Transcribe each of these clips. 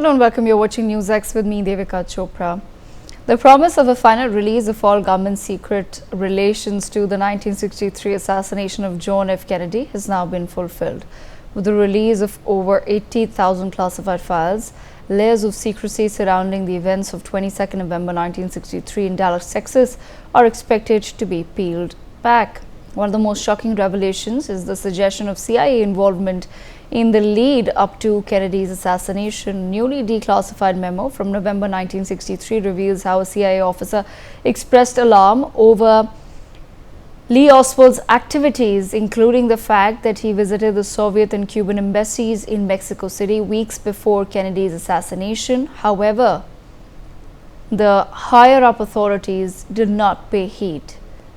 afternoon. Welcome. You're watching Newsx with me, Devika Chopra. The promise of a final release of all government secret relations to the 1963 assassination of John F. Kennedy has now been fulfilled. With the release of over 80,000 classified files, layers of secrecy surrounding the events of 22nd November 1963 in Dallas, Texas are expected to be peeled back. One of the most shocking revelations is the suggestion of CIA involvement in the lead up to Kennedy's assassination. Newly declassified memo from November 1963 reveals how a CIA officer expressed alarm over Lee Oswald's activities, including the fact that he visited the Soviet and Cuban embassies in Mexico City weeks before Kennedy's assassination. However, the higher-up authorities did not pay heed.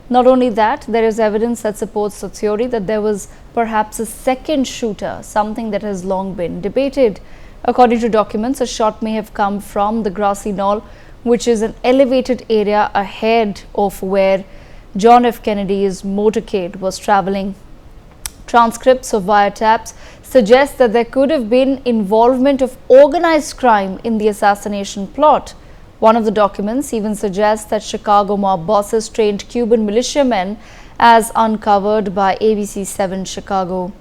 Not only that, there is evidence that supports the theory that there was perhaps a second shooter, something that has long been debated. According to documents, a shot may have come from the grassy knoll, which is an elevated area ahead of where John F. Kennedy's motorcade was traveling. Transcripts of wiretaps suggest that there could have been involvement of organized crime in the assassination plot. One of the documents even suggests that Chicago mob bosses trained Cuban militiamen, as uncovered by ABC 7 Chicago.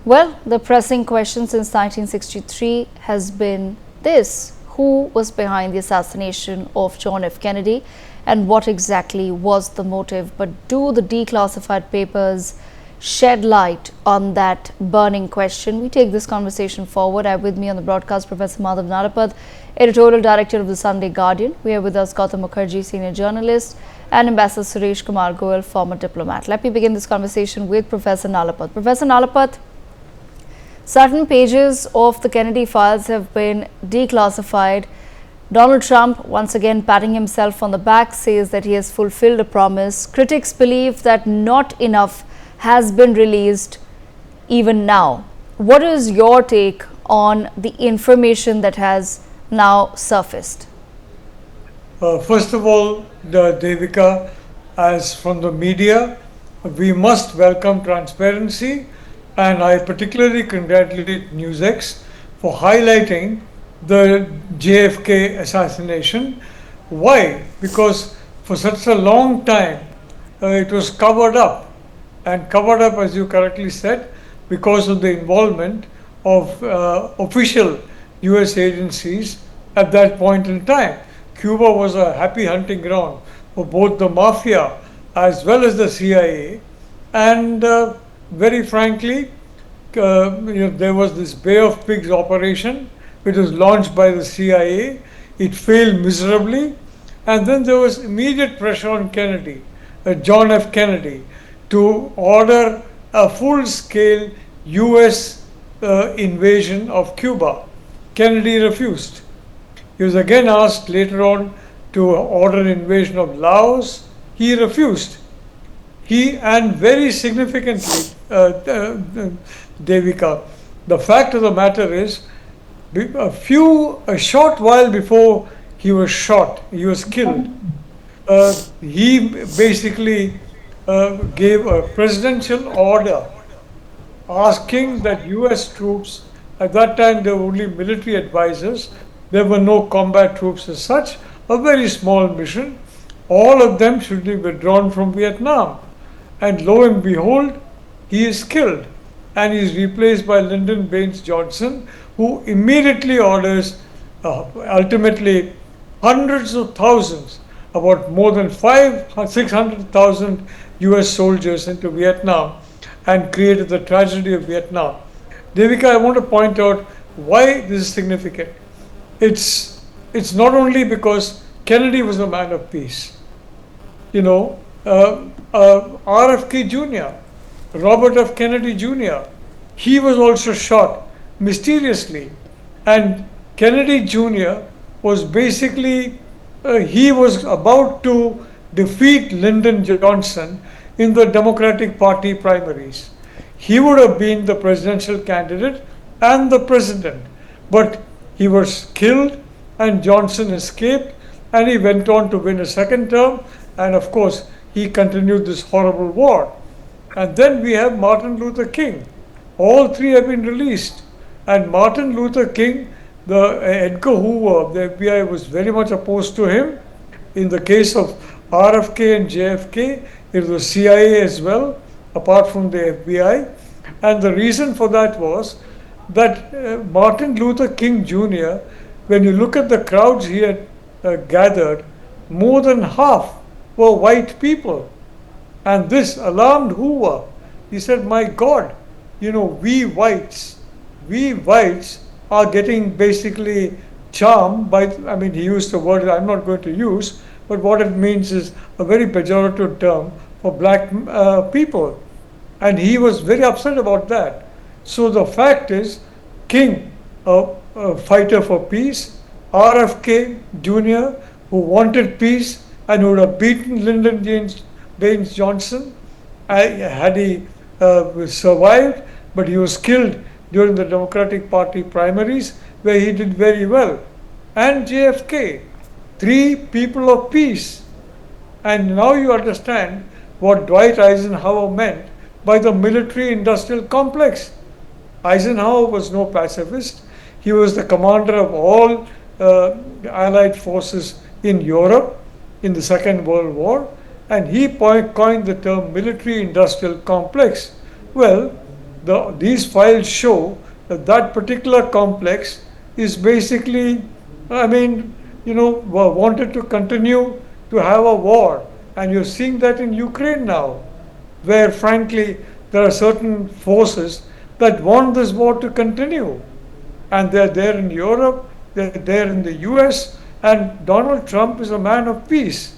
Well, the pressing question since 1963 has been this: who was behind the assassination of John F. Kennedy, and what exactly was the motive? But do the declassified papers shed light on that burning question? We take this conversation forward. I have with me on the broadcast Professor Madhav Nalapad, Editorial Director of the Sunday Guardian. We have with us Gautam Mukherjee, Senior Journalist, and Ambassador Suresh Kumar Goel, former diplomat. Let me begin this conversation with Professor Nalapad. Professor Nalapad, certain pages of the Kennedy files have been declassified. Donald Trump, once again patting himself on the back, says that he has fulfilled a promise. Critics believe that not enough has been released even now. What is your take on the information that has now surfaced? First of all, Devika, as from the media, we must welcome transparency, and I particularly congratulate Newsx for highlighting the JFK assassination. Why? Because for such a long time it was covered up, and covered up, as you correctly said, because of the involvement of official US agencies at that point in time. Cuba was a happy hunting ground for both the mafia as well as the CIA, and very frankly, there was this Bay of Pigs operation which was launched by the CIA. It failed miserably, and then there was immediate pressure on Kennedy, John F. Kennedy, to order a full-scale US invasion of Cuba. Kennedy refused. He was again asked later on to order an invasion of Laos. He refused. And very significantly, Devika, the fact of the matter is, a short while before he was shot, he was killed, he basically gave a presidential order asking that US troops, at that time there were only military advisors, there were no combat troops as such, a very small mission, all of them should be withdrawn from Vietnam. And lo and behold, he is killed, and he is replaced by Lyndon Baines Johnson, who immediately orders ultimately hundreds of thousands, about more than 600,000 US soldiers into Vietnam, and created the tragedy of Vietnam. Devika, I want to point out why this is significant. It's not only because Kennedy was a man of peace. RFK Jr., Robert F. Kennedy Jr., he was also shot mysteriously, and Kennedy Jr. was basically, he was about to defeat Lyndon Johnson in the Democratic Party primaries. He would have been the presidential candidate and the president, but he was killed and Johnson escaped, and he went on to win a second term, and of course he continued this horrible war. And then we have Martin Luther King. All three have been released, and Martin Luther King the Edgar Hoover, the FBI was very much opposed to him. In the case of RFK and JFK, it was CIA as well, apart from the FBI. And the reason for that was that Martin Luther King Jr., when you look at the crowds he had gathered, more than half were white people. And this alarmed Hoover. He said, my God, we whites are getting basically charmed by, I mean, he used the word I'm not going to use, but what it means is a very pejorative term for black people. And he was very upset about that. So the fact is, King, a fighter for peace, RFK Jr., who wanted peace and who would have beaten Lyndon Baines Johnson had he survived, but he was killed during the Democratic Party primaries, where he did very well. And JFK, three people of peace. And now you understand what Dwight Eisenhower meant by the military-industrial complex. Eisenhower was no pacifist. He was the commander of all Allied forces in Europe in the Second World War, and he coined the term military-industrial complex. Well, these files show that that particular complex is basically, wanted to continue to have a war. And you're seeing that in Ukraine now, where frankly there are certain forces that want this war to continue. And they're there in Europe, they're there in the US, and Donald Trump is a man of peace.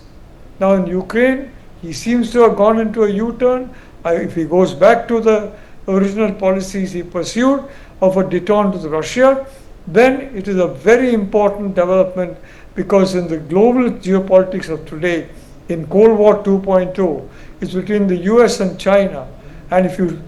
Now in Ukraine, he seems to have gone into a U-turn. If he goes back to the original policies he pursued of a détente with Russia, then it is a very important development, because in the global geopolitics of today, in Cold War 2.0, it's between the US and China. And if you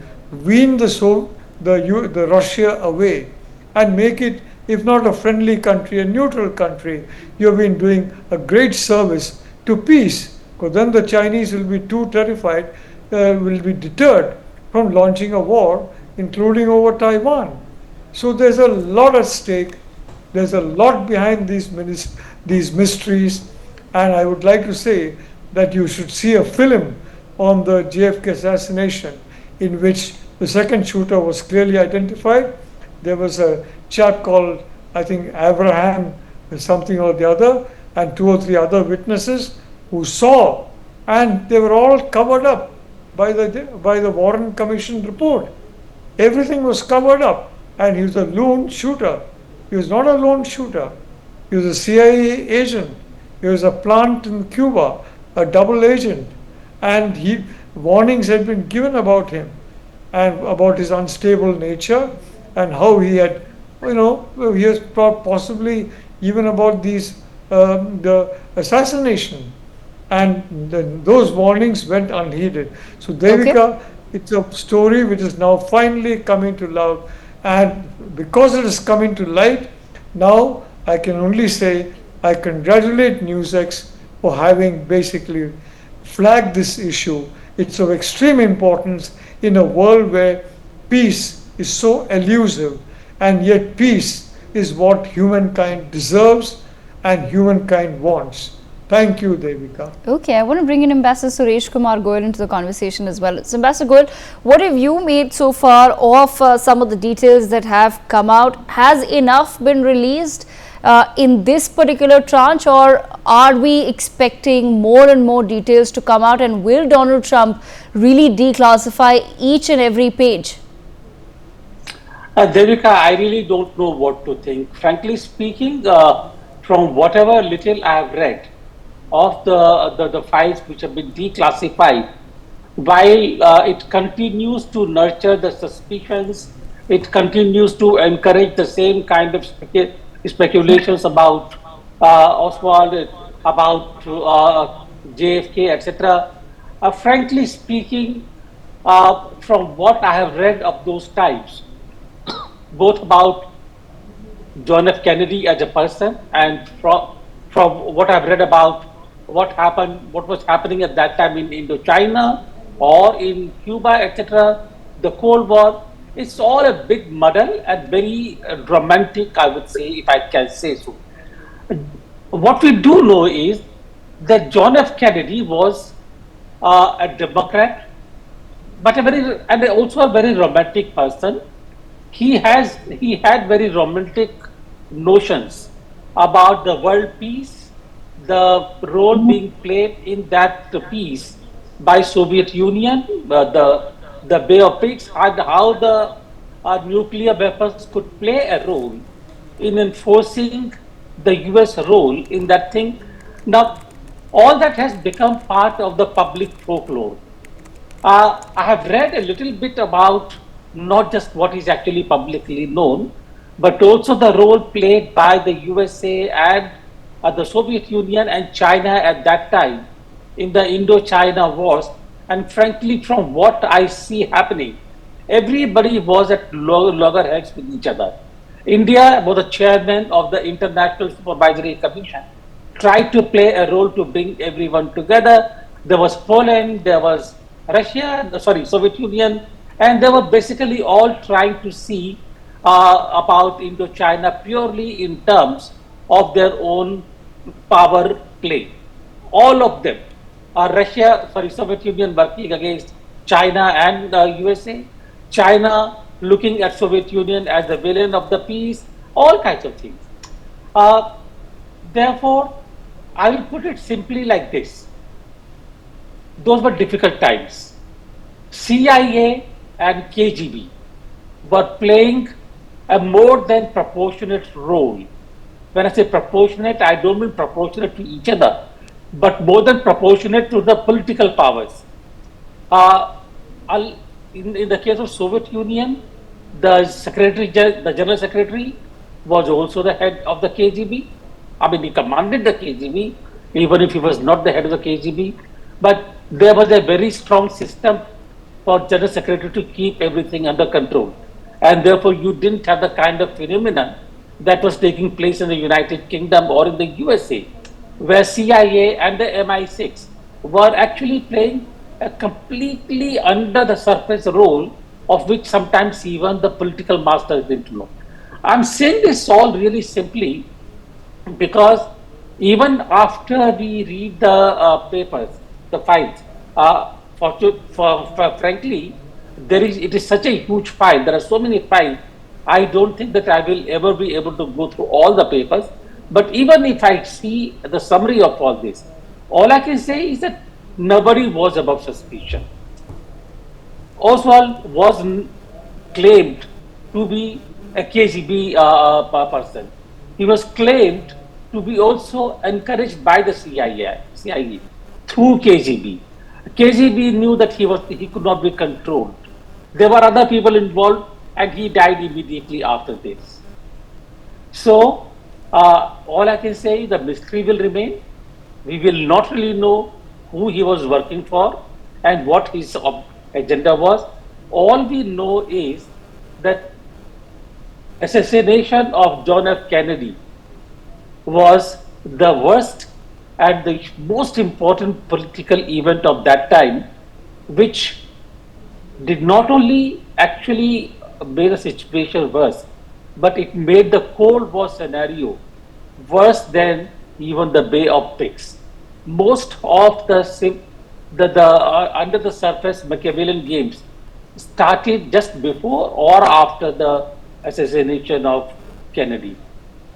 wean the Russia away and make it, if not a friendly country, a neutral country, you've been doing a great service to peace, because then the Chinese will be too terrified, will be deterred from launching a war, including over Taiwan. So there's a lot at stake. There's a lot behind these mysteries, and I would like to say that you should see a film on the JFK assassination in which the second shooter was clearly identified. There was a chap called, I think, Abraham something or the other, and two or three other witnesses who saw, and they were all covered up by the Warren Commission report. Everything was covered up, and he was a lone shooter. He was not a lone shooter. He was a CIA agent. He was a plant in Cuba, a double agent, and warnings had been given about him and about his unstable nature and how he had, he has possibly even about the assassination, and those warnings went unheeded. So Devika, it's a story which is now finally coming to light, and because it is coming to light, now I can only say I congratulate Newsx for having basically flagged this issue. It's of extreme importance in a world where peace is so elusive, and yet peace is what humankind deserves and humankind wants. Thank you, Devika. Okay, I want to bring in Ambassador Suresh Kumar Goyal into the conversation as well. So, Ambassador Goyal, what have you made so far of some of the details that have come out? Has enough been released in this particular tranche, or are we expecting more and more details to come out, and will Donald Trump really declassify each and every page? Devika, I really don't know what to think. Frankly speaking, from whatever little I have read of the files which have been declassified, while it continues to nurture the suspicions, it continues to encourage the same kind of speculations about Oswald, about JFK, etc. Frankly speaking, from what I have read of those times, both about John F. Kennedy as a person, and from what I've read about what was happening at that time in Indochina or in Cuba, etc., the Cold War, It's all a big muddle and very romantic, I would say, if I can say so. What we do know is that John F. Kennedy was a Democrat, but and also a very romantic person. He had very romantic notions about the world peace, the role being played in that peace by Soviet Union, the Bay of Pigs, and how the nuclear weapons could play a role in enforcing the US role in that thing. Now, all that has become part of the public folklore. I have read a little bit about not just what is actually publicly known, but also the role played by the USA and the Soviet Union and China at that time in the Indo-China wars. And frankly, from what I see happening, everybody was at loggerheads with each other. India was the chairman of the International Supervisory Commission, tried to play a role to bring everyone together. There was Poland, there was Russia, sorry, Soviet Union, and they were basically all trying to see about Indochina purely in terms of their own power play. All of them, Soviet Union working against China and USA, China looking at Soviet Union as the villain of the peace, all kinds of things. Uh, Therefore, I will put it simply like this. Those were difficult times. CIA and KGB were playing a more than proportionate role. When I say proportionate, I don't mean proportionate to each other, but more than proportionate to the political powers. Uh, in the case of Soviet Union, the General Secretary was also the head of the KGB. I mean, he commanded the KGB, even if he was not the head of the KGB. But there was a very strong system for General Secretary to keep everything under control. And therefore, you didn't have the kind of phenomenon that was taking place in the United Kingdom or in the USA, where CIA and the MI6 were actually playing a completely under the surface role, of which sometimes even the political masters didn't know. I'm saying this all really simply because even after we read the papers, the files, frankly, it is such a huge file. There are so many files. I don't think that I will ever be able to go through all the papers. But even if I see the summary of all this, all I can say is that nobody was above suspicion. Oswald was claimed to be a KGB person. He was claimed to be also encouraged by the CIA through KGB. KGB knew that he could not be controlled. There were other people involved, and he died immediately after this. So, all I can say is the mystery will remain. We will not really know who he was working for and what his agenda was. All we know is that assassination of John F. Kennedy was the worst and the most important political event of that time, which did not only actually made the situation worse, but it made the Cold War scenario worse than even the Bay of Pigs. Most of the under the surface Machiavellian games started just before or after the assassination of Kennedy.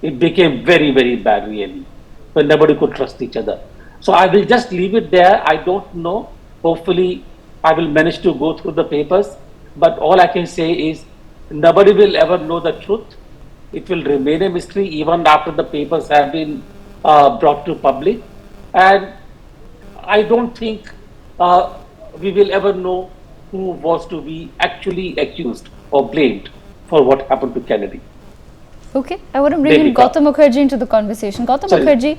It became very, very bad, really, when nobody could trust each other. So I will just leave it there. I don't know. Hopefully, I will manage to go through the papers. But all I can say is nobody will ever know the truth. It will remain a mystery even after the papers have been brought to public. And I don't think we will ever know who was to be actually accused or blamed for what happened to Kennedy. Okay, I want to bring in Gautam Mukherjee into the conversation. Gautam Mukherjee,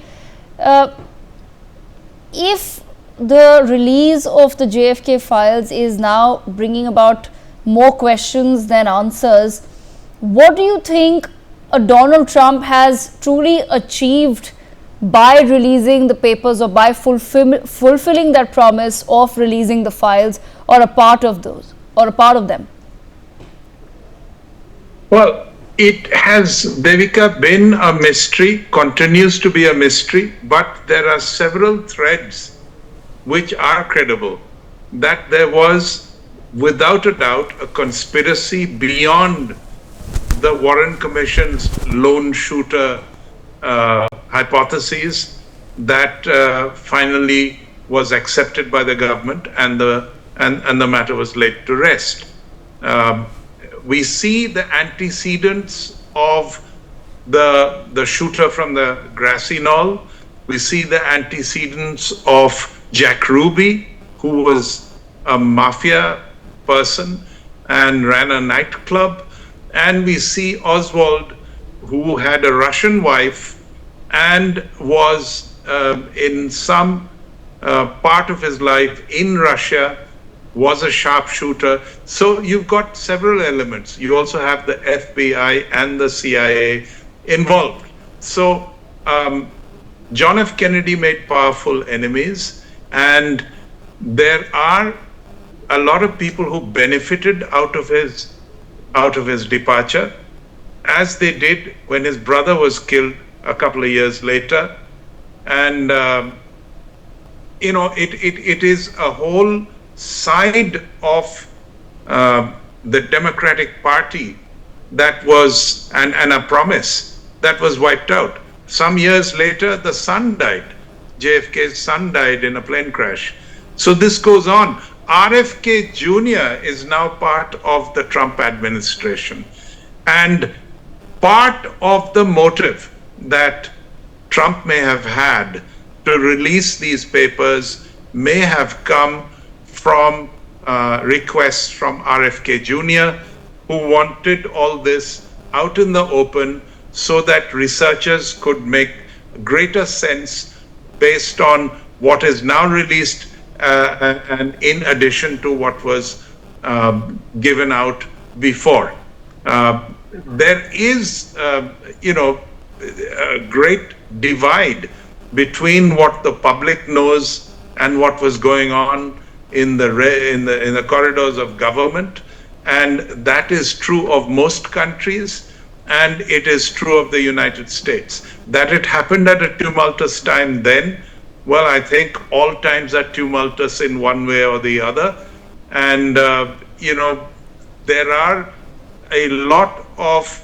if the release of the JFK files is now bringing about more questions than answers, what do you think Donald Trump has truly achieved by releasing the papers or by fulfilling that promise of releasing the files or a part of those or a part of them? Well, it has, Devika, been a mystery, continues to be a mystery, but there are several threads which are credible. That there was, without a doubt, a conspiracy beyond the Warren Commission's lone shooter hypotheses that finally was accepted by the government, and the matter was laid to rest. We see the antecedents of the shooter from the grassy knoll. We see the antecedents of Jack Ruby, who was a mafia person and ran a nightclub. And we see Oswald, who had a Russian wife and was in some part of his life in Russia, was a sharpshooter. So you've got several elements. You also have the FBI and the CIA involved. So John F. Kennedy made powerful enemies, and there are a lot of people who benefited out of his departure, as they did when his brother was killed a couple of years later. And it is a whole side of the Democratic Party that was, and a promise that was wiped out. Some years later, the son died. JFK's son died in a plane crash. So this goes on. RFK Jr. is now part of the Trump administration. And part of the motive that Trump may have had to release these papers may have come from requests from RFK Jr., who wanted all this out in the open so that researchers could make greater sense based on what is now released and in addition to what was given out before. There is, a great divide between what the public knows and what was going on in the corridors of government, and that is true of most countries, and it is true of the United States. That it happened at a tumultuous time then, well, I think all times are tumultuous in one way or the other, and there are a lot of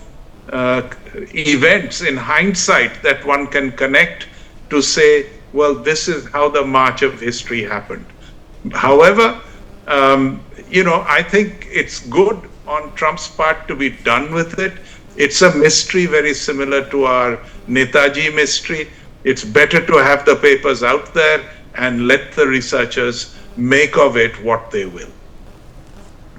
events in hindsight that one can connect to say, well, this is how the march of history happened. However, I think it's good on Trump's part to be done with it. It's a mystery very similar to our Netaji mystery. It's better to have the papers out there and let the researchers make of it what they will.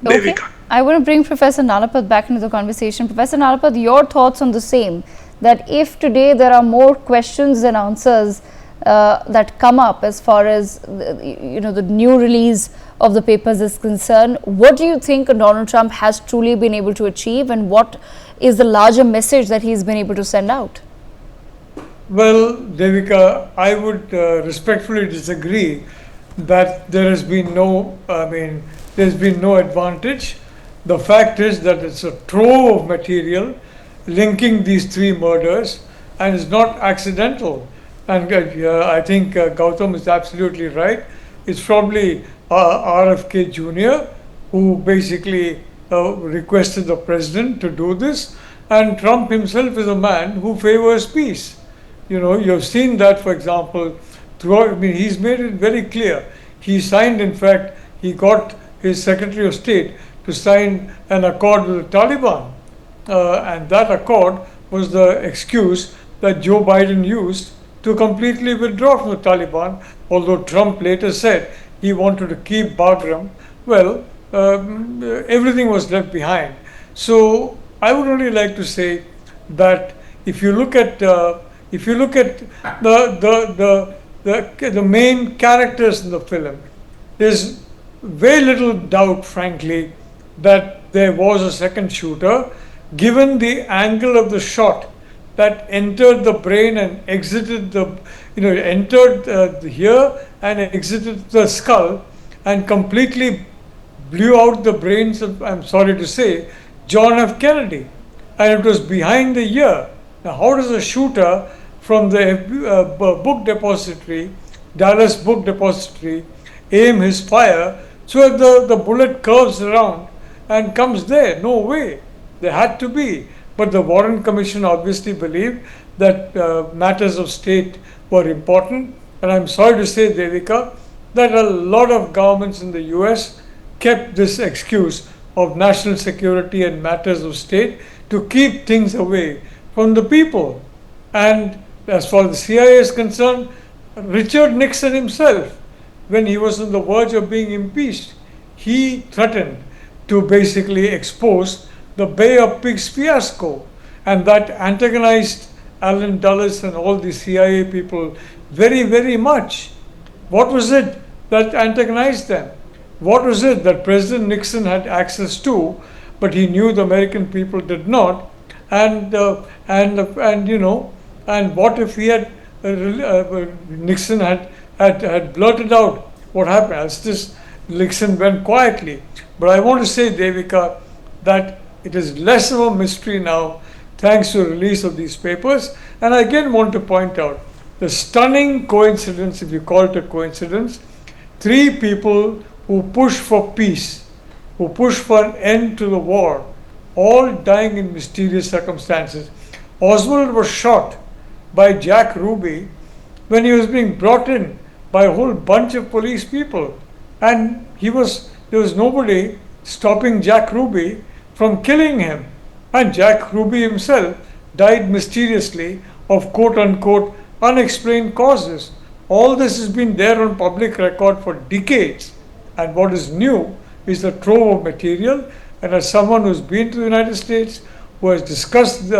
Okay. I want to bring Professor Nalapad back into the conversation. Professor Nalapad, your thoughts on the same, that if today there are more questions than answers that come up as far as the new release of the papers is concerned, what do you think Donald Trump has truly been able to achieve, and what is the larger message that he's been able to send out? Well, Devika, I would respectfully disagree that there's been no advantage. The fact is that it's a trove of material linking these three murders, and it's not accidental. And I think Gautam is absolutely right. It's probably RFK Jr. who basically requested the president to do this, and Trump himself is a man who favors peace. You've seen that, for example, throughout. He's made it very clear. He signed, in fact, he got his Secretary of State to sign an accord with the Taliban. And that accord was the excuse that Joe Biden used to completely withdraw from the Taliban, although Trump later said he wanted to keep Bagram. Well, everything was left behind. So I would only like to say that if you look at the main characters in the film, there's very little doubt, frankly, that there was a second shooter, given the angle of the shot that entered the brain and exited entered here and exited the skull and completely blew out the brains of, I'm sorry to say, John F. Kennedy. and it was behind the ear. Now, how does a shooter from the book depository, Dallas Book Depository, aim his fire so that the bullet curves around and comes there? No way. They had to be. But the Warren Commission obviously believed that matters of state were important. And I'm sorry to say, Devika, that a lot of governments in the US kept this excuse of national security and matters of state to keep things away from the people. And as far as the CIA is concerned, Richard Nixon himself, when he was on the verge of being impeached, he threatened to basically expose the Bay of Pigs fiasco, and that antagonized Allen Dulles and all the CIA people very, very much. What was it that antagonized them? What was it that President Nixon had access to, but he knew the American people did not? And what if he had Nixon had blurted out what happened? As this Nixon went quietly. But I want to say, Devika, that it is less of a mystery now thanks to the release of these papers. And I again want to point out the stunning coincidence, if you call it a coincidence, three people who push for peace, who push for an end to the war, all dying in mysterious circumstances. Oswald was shot by Jack Ruby when he was being brought in by a whole bunch of police people. And there was nobody stopping Jack Ruby from killing him. And Jack Ruby himself died mysteriously of quote unquote unexplained causes. All this has been there on public record for decades. And what is new is the trove of material. And as someone who's been to the United States, who has discussed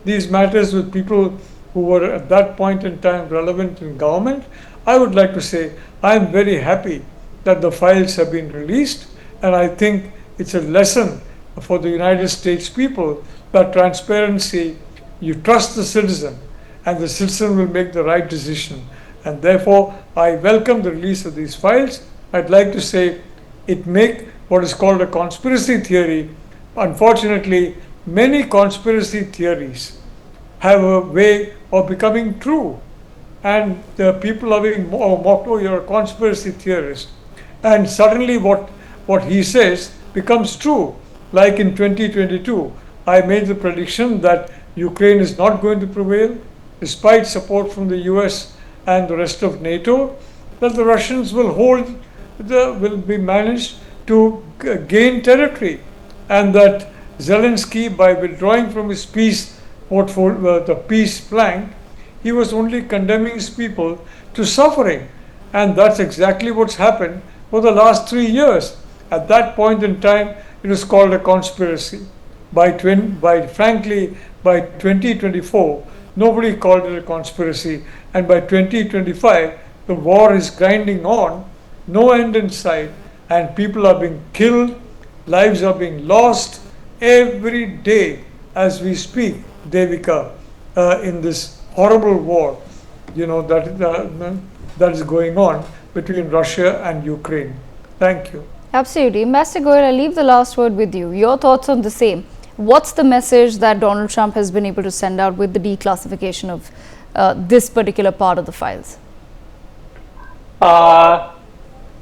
these matters with people who were at that point in time relevant in government, I would like to say I am very happy that the files have been released, and I think it's a lesson for the United States people that transparency, you trust the citizen, and the citizen will make the right decision. And therefore, I welcome the release of these files. I'd like to say it make what is called a conspiracy theory. Unfortunately, many conspiracy theories have a way of becoming true. And the people are being mocked, oh, you're a conspiracy theorist. And suddenly what he says becomes true. Like in 2022, I made the prediction that Ukraine is not going to prevail, despite support from the US and the rest of NATO, that the Russians will be managed to gain territory, and that Zelensky, by withdrawing from his peace portfolio, the peace plank, he was only condemning his people to suffering. And that's exactly what's happened for the last 3 years. At that point in time, it was called a conspiracy. Frankly, by 2024, nobody called it a conspiracy. And by 2025, the war is grinding on, no end in sight, and people are being killed, lives are being lost every day as we speak, Devika, in this horrible war, that is going on between Russia and Ukraine. Thank you. Absolutely. Ambassador Goyal, I leave the last word with you. Your thoughts on the same. What's the message that Donald Trump has been able to send out with the declassification of this particular part of the files?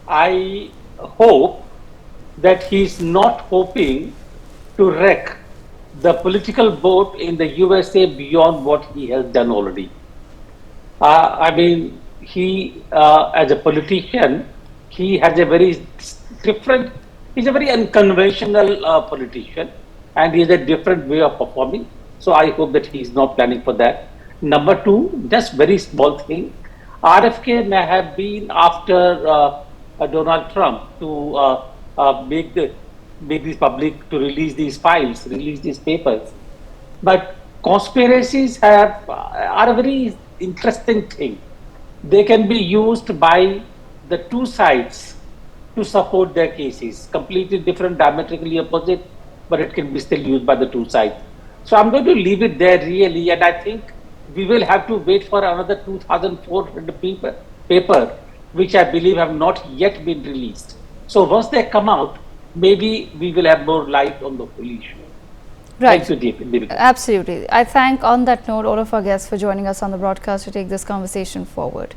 I hope that he's not hoping to wreck the political boat in the USA beyond what he has done already. He, as a politician, he has a very different, he's a very unconventional politician, and he has a different way of performing. So I hope that he's not planning for that. Number two, just very small thing, RFK may have been after Donald Trump to make this public, to release these files, release these papers. But conspiracies are a very interesting thing. They can be used by the two sides to support their cases. Completely different, diametrically opposite, but it can be still used by the two sides. So I'm going to leave it there really, and I think we will have to wait for another 2,400 paper, which I believe have not yet been released. So once they come out, maybe we will have more light on the whole issue. Right. Thank you, Deepika. Absolutely. I thank, on that note, all of our guests for joining us on the broadcast to take this conversation forward.